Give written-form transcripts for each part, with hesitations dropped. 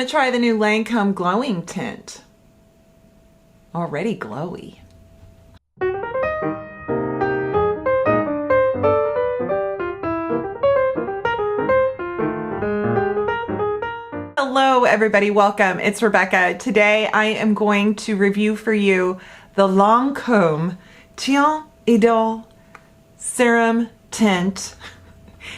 I'm gonna try the new Lancome glowing tint. Already glowy. Hello everybody, welcome. It's Rebecca. Today I am going to review for you the Lancome Tient, Idole Serum Tint.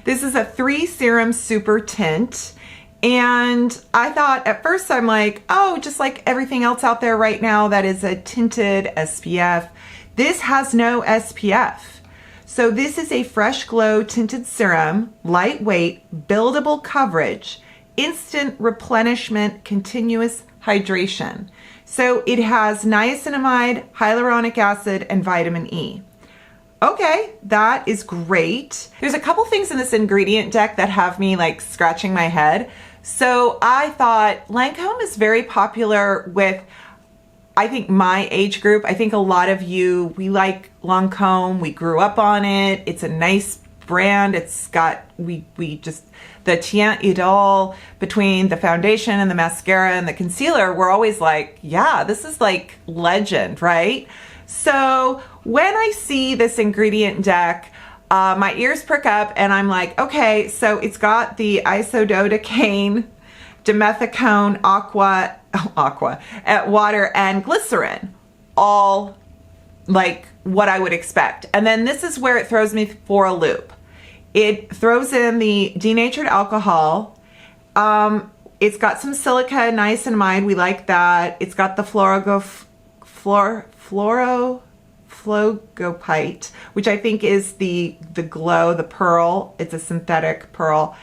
This is a 3 serum super tint. And I thought at first, I'm like, oh, just like everything else out there right now that is a tinted SPF, this has no SPF. So this is a fresh glow tinted serum, lightweight, buildable coverage, instant replenishment, continuous hydration. So it has niacinamide, hyaluronic acid, and vitamin E. Okay, that is great. There's a couple things in this ingredient deck that have me like scratching my head. So I thought Lancome is very popular with, I think, my age group. I think a lot of you, we like Lancome. We grew up on it. It's a nice brand. It's got, we just, the Tient Idole, between the foundation and the mascara and the concealer, we're always like, yeah, this is like legend, right? So when I see this ingredient deck, my ears prick up and I'm like, okay, so it's got the isododecane, dimethicone, water, and glycerin, all like what I would expect. And then this is where it throws me for a loop. It throws in the denatured alcohol. It's got some silica, niacinamide. We like that. It's got the Frugopite, which I think is the glow, the pearl. It's a synthetic pearl.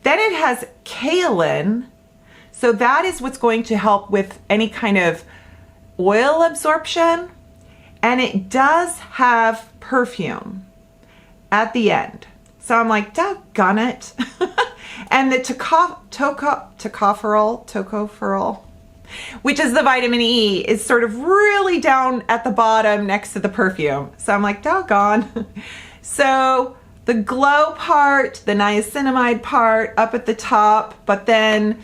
Then it has kaolin. So that is what's going to help with any kind of oil absorption. And it does have perfume at the end. So I'm like, doggone it. And the tocopherol, which is the vitamin E, is sort of really down at the bottom next to the perfume. So I'm like, doggone. So the glow part, the niacinamide part up at the top, but then,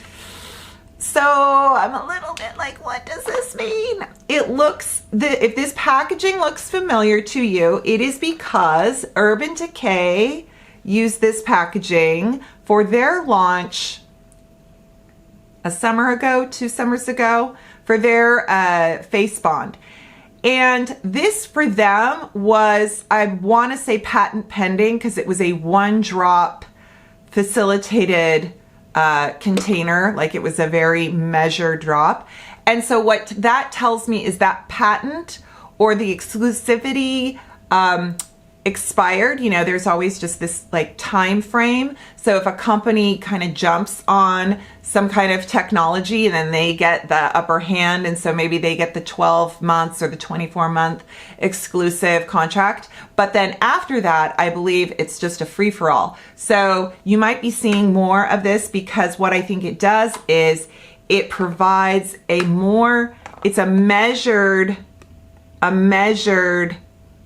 so I'm a little bit like, what does this mean? It looks, if this packaging looks familiar to you, it is because Urban Decay used this packaging for their launch a summer ago, 2 summers ago, for their face bond. And this for them was, I want to say patent pending, because it was a 1-drop facilitated container, like it was a very measured drop. And so what that tells me is that patent or the exclusivity expired. You know, there's always just this like time frame. So if a company kind of jumps on some kind of technology and then they get the upper hand, and so maybe they get the 12 months or the 24-month exclusive contract, but then after that, I believe it's just a free-for-all. So you might be seeing more of this, because what I think it does is it provides a more, it's a measured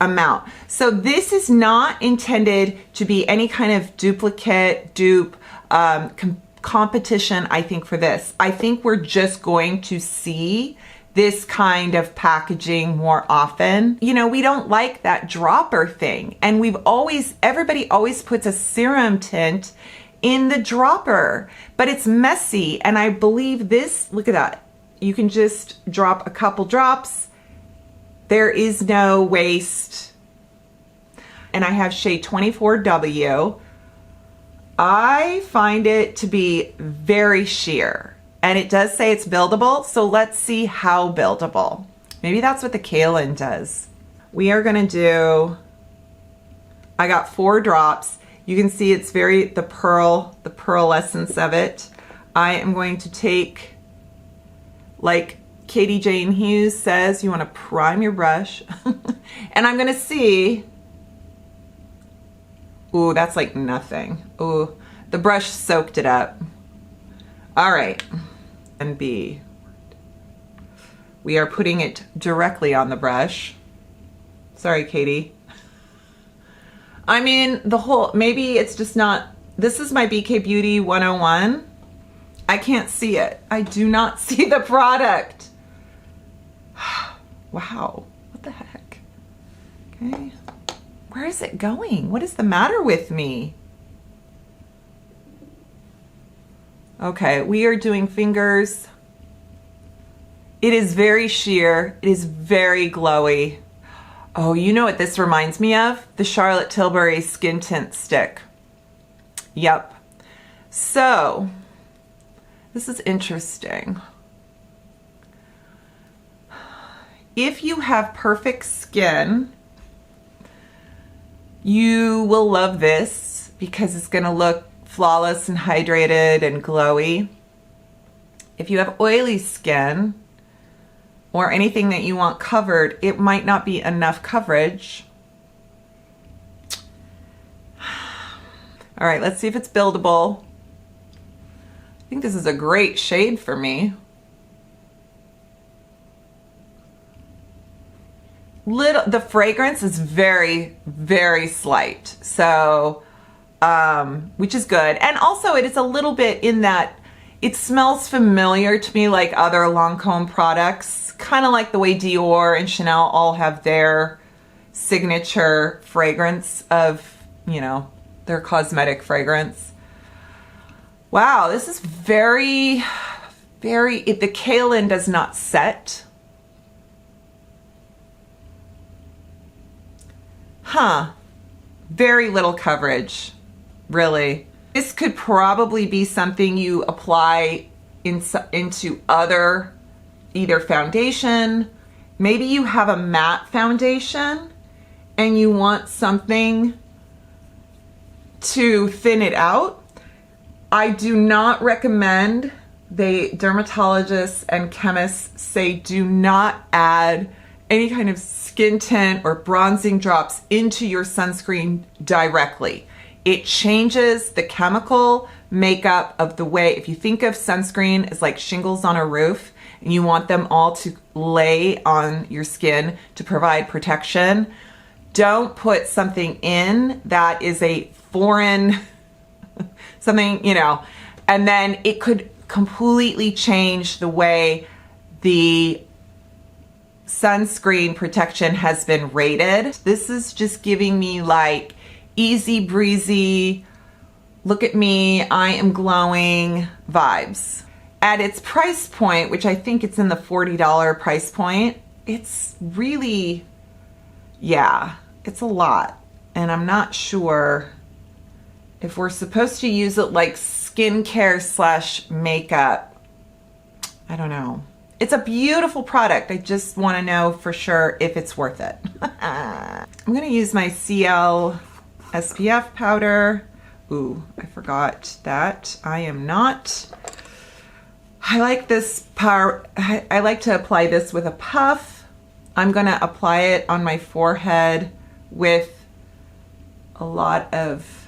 amount. So this is not intended to be any kind of duplicate, dupe, competition, I think, for this. I think we're just going to see this kind of packaging more often. You know, we don't like that dropper thing. And everybody always puts a serum tint in the dropper, but it's messy. And I believe this, look at that. You can just drop a couple drops. There is no waste. And I have shade 24W. I find it to be very sheer. And it does say it's buildable, so let's see how buildable. Maybe that's what the kaolin does. We are gonna do, I got 4 drops. You can see it's very, the pearl essence of it. I am going to take, like Katie Jane Hughes says, you wanna prime your brush. And I'm gonna see, ooh, that's like nothing. Ooh, the brush soaked it up. All right, and B. We are putting it directly on the brush. Sorry, Katie. I mean, maybe it's just not, this is my BK Beauty 101. I can't see it. I do not see the product. Wow, what the heck? Okay, where is it going? What is the matter with me? Okay, we are doing fingers. It is very sheer. It is very glowy. Oh, you know what this reminds me of? The Charlotte Tilbury Skin Tint Stick. Yep. So, this is interesting. If you have perfect skin, you will love this because it's going to look flawless and hydrated and glowy. If you have oily skin or anything that you want covered, it might not be enough coverage. All right, let's see if it's buildable. I think this is a great shade for me. The fragrance is very, very slight, so which is good. And also it is a little bit in that it smells familiar to me, like other Lancome products, kind of like the way Dior and Chanel all have their signature fragrance of, you know, their cosmetic fragrance. Wow, this is very, very, the kaolin does not set. Huh, very little coverage, really. This could probably be something you apply into other, either foundation. Maybe you have a matte foundation and you want something to thin it out. I do not recommend, dermatologists and chemists say do not add any kind of skin tint or bronzing drops into your sunscreen directly. It changes the chemical makeup of the way, if you think of sunscreen as like shingles on a roof and you want them all to lay on your skin to provide protection, don't put something in that is a foreign something, you know, and then it could completely change the way the sunscreen protection has been rated. This is just giving me like easy breezy, look at me, I am glowing vibes. At its price point, which I think it's in the $40 price point, it's really, yeah, it's a lot. And I'm not sure if we're supposed to use it like skincare slash makeup. I don't know. It's a beautiful product. I just want to know for sure if it's worth it. I'm going to use my Ciele SPF powder. Ooh, I forgot that. I am not. I like this power. I like to apply this with a puff. I'm going to apply it on my forehead with a lot of.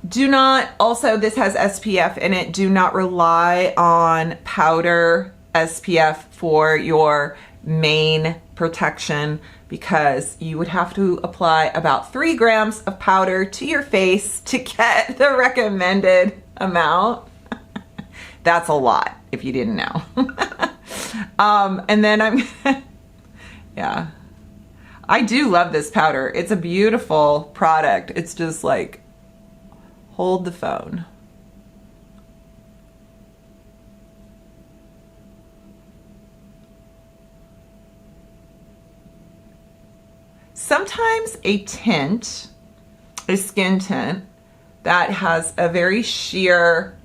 Do not, also this has SPF in it. Do not rely on powder SPF for your main protection because you would have to apply about 3 grams of powder to your face to get the recommended amount. That's a lot if you didn't know. And then yeah, I do love this powder. It's a beautiful product. It's just like, hold the phone. Sometimes a tint, a skin tint that has a very sheer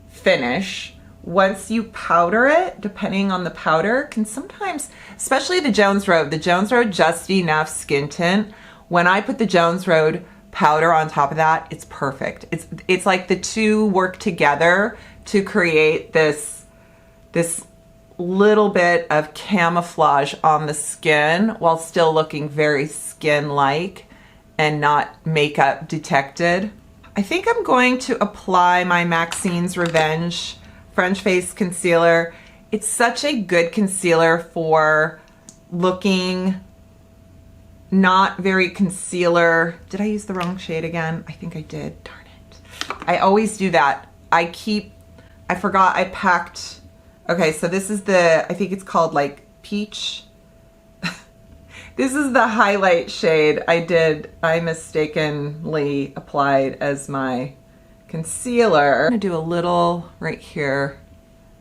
finish, once you powder it, depending on the powder, can sometimes, especially the Jones Road Just Enough Skin Tint, when I put the Jones Road powder on top of that, it's perfect. It's like the two work together to create this little bit of camouflage on the skin while still looking very skin-like and not makeup detected. I think I'm going to apply my Maxine's Revenge French Face Concealer. It's such a good concealer for looking not very concealer. Did I use the wrong shade again? I think I did. Darn it. I always do that. I keep I forgot I packed. Okay, so this is the, I think it's called like peach. This is the highlight shade I mistakenly applied as my concealer. I'm gonna do a little right here,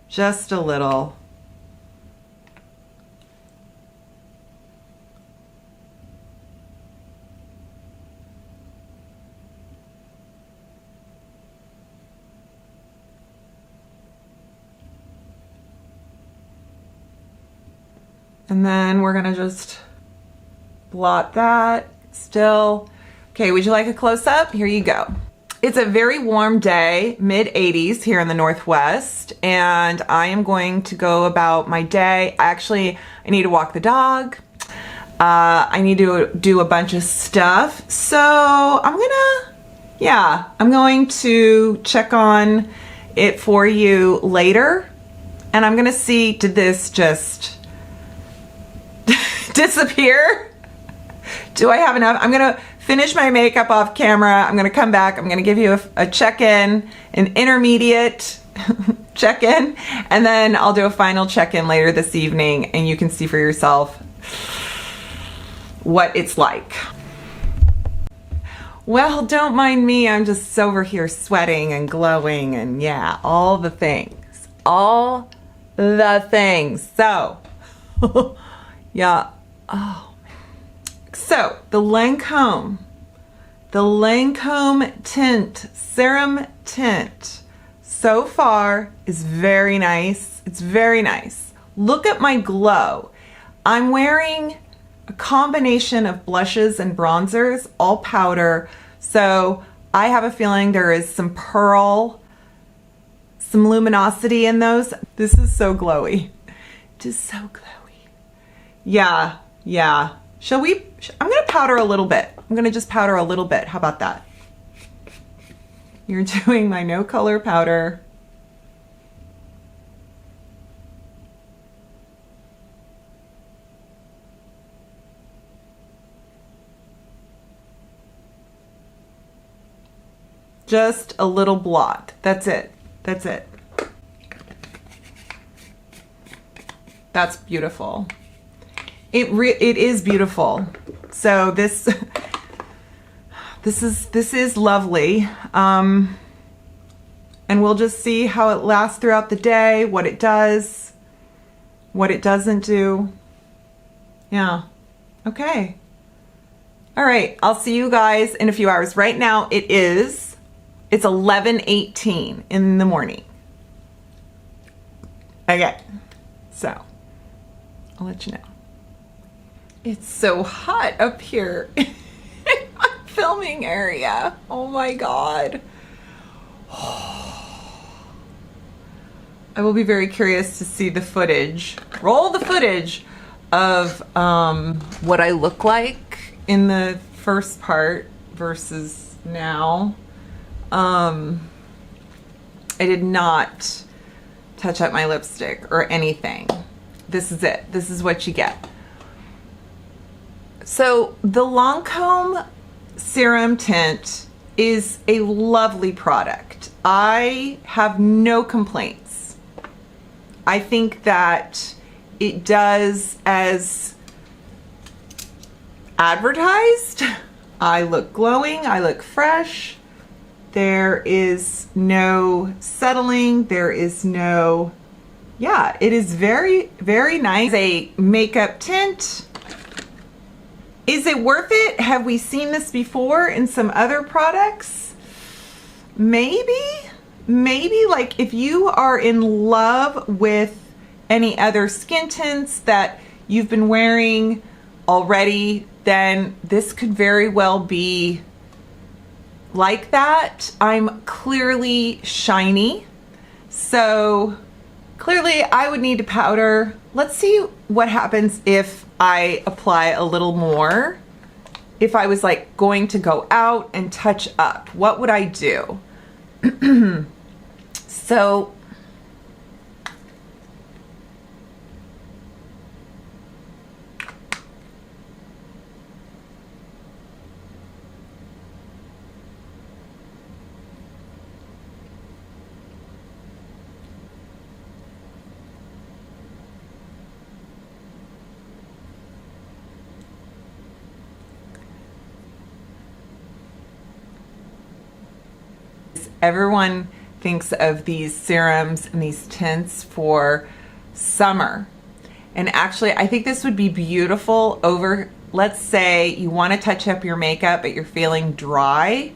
just a little. And then we're gonna just blot that still. Okay, would you like a close-up? Here you go. It's a very warm day, mid-80s here in the Northwest, and I am going to go about my day. I need to walk the dog. I need to do a bunch of stuff. So I'm going to check on it for you later, and I'm gonna see, did this just disappear? Do I have enough? I'm gonna finish my makeup off camera. I'm gonna come back. I'm gonna give you a check-in, an intermediate check-in, and then I'll do a final check-in later this evening, and you can see for yourself what it's like. Well, don't mind me. I'm just over here sweating and glowing and yeah, all the things. All the things. So, yeah. Oh. So, the Lancome Tint, Serum Tint, so far is very nice. It's very nice. Look at my glow. I'm wearing a combination of blushes and bronzers, all powder. So I have a feeling there is some pearl, some luminosity in those. This is so glowy. Just so glowy. Yeah, yeah. Shall we? I'm gonna powder a little bit. I'm gonna just powder a little bit. How about that? You're doing my no color powder. Just a little blot. That's it. That's it. That's beautiful. It is beautiful. So this is lovely. And we'll just see how it lasts throughout the day, what it does, what it doesn't do. Yeah. Okay. All right. I'll see you guys in a few hours. Right now it's 11:18 in the morning. Okay. So I'll let you know. It's so hot up here in my filming area. Oh my God. I will be very curious to see the footage. Roll the footage of what I look like in the first part versus now. I did not touch up my lipstick or anything. This is it. This is what you get. So the Lancome Serum Tint is a lovely product. I have no complaints. I think that it does as advertised. I look glowing. I look fresh. There is no settling. There is no, yeah, it is very, very nice. A makeup tint. Is it worth it? Have we seen this before in some other products? Maybe like if you are in love with any other skin tints that you've been wearing already, then this could very well be like that. I'm clearly shiny, so clearly I would need to powder. Let's see what happens if I apply a little more. If I was like going to go out and touch up, what would I do? So Everyone thinks of these serums and these tints for summer. And actually, I think this would be beautiful over, let's say you want to touch up your makeup, but you're feeling dry.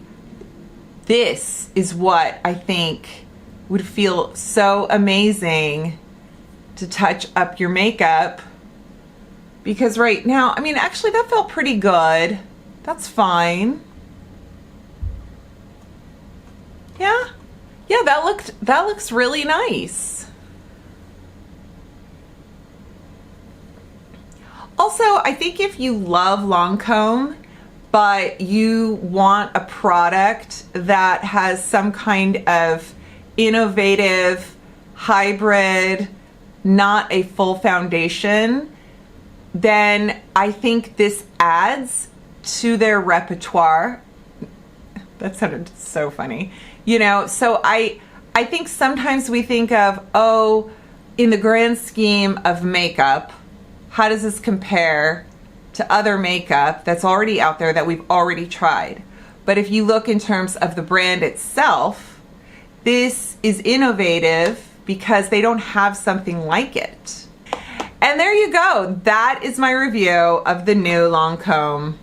This is what I think would feel so amazing to touch up your makeup. Because right now, I mean, actually that felt pretty good. That's fine. Yeah. Yeah, that looks really nice. Also, I think if you love Lancome, but you want a product that has some kind of innovative, hybrid, not a full foundation, then I think this adds to their repertoire. That sounded so funny. You know, so I think sometimes we think of, oh, in the grand scheme of makeup, how does this compare to other makeup that's already out there that we've already tried? But if you look in terms of the brand itself, this is innovative because they don't have something like it. And there you go. That is my review of the new Lancome.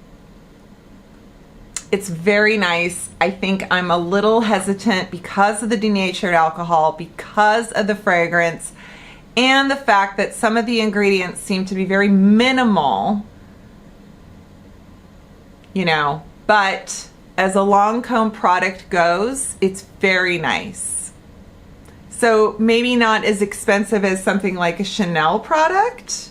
It's very nice. I think I'm a little hesitant because of the denatured alcohol, because of the fragrance, and the fact that some of the ingredients seem to be very minimal, you know, but as a Lancome product goes, it's very nice. So maybe not as expensive as something like a Chanel product.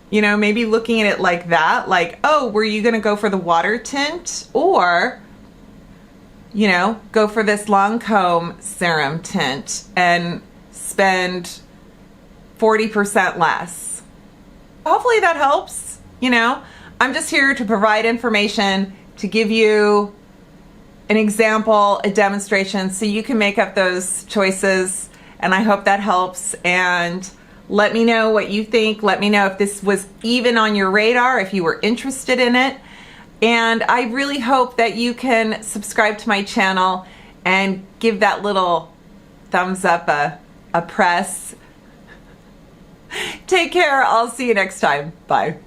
You know, maybe looking at it like that, like, oh, were you gonna go for the water tint, or, you know, go for this Lancome serum tint and spend 40% less. Hopefully that helps. You know, I'm just here to provide information, to give you an example, a demonstration, so you can make up those choices, and I hope that helps. And let me know what you think. Let me know if this was even on your radar, if you were interested in it. And I really hope that you can subscribe to my channel and give that little thumbs up a press. Take care. I'll see you next time. Bye.